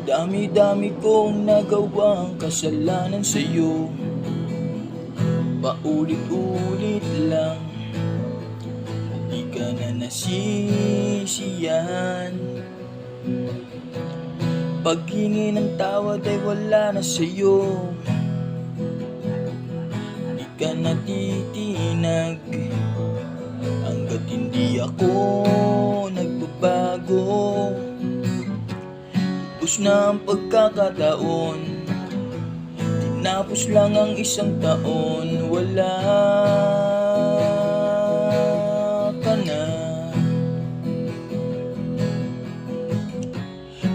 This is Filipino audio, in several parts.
Dami-dami kong nagawang kasalanan sa'yo, paulit-ulit lang, di ka na nasisiyahan. Paghingi ng tawad ay wala na sa'yo, di ka natitinag, hanggat hindi ako nagbabago. Tapos na ang pagkakataon, tinapos lang ang isang taon, wala ka na.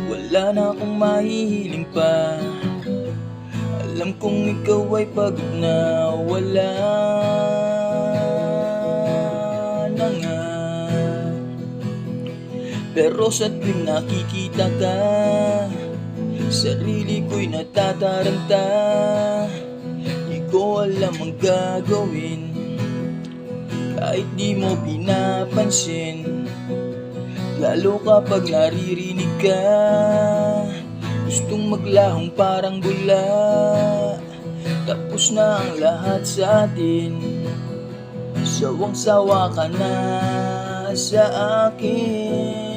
Wala na akong mahihiling pa, alam kong ikaw ay pagod na, wala na nga. Pero sa tuwing nakikita ka, sarili ko'y natataranta. Di ko alam ang gagawin, kahit di mo pinapansin. Lalo kapag naririnig ka, gustong maglahong parang bula. Tapos na ang lahat sa atin, sawang-sawa ka na sa akin.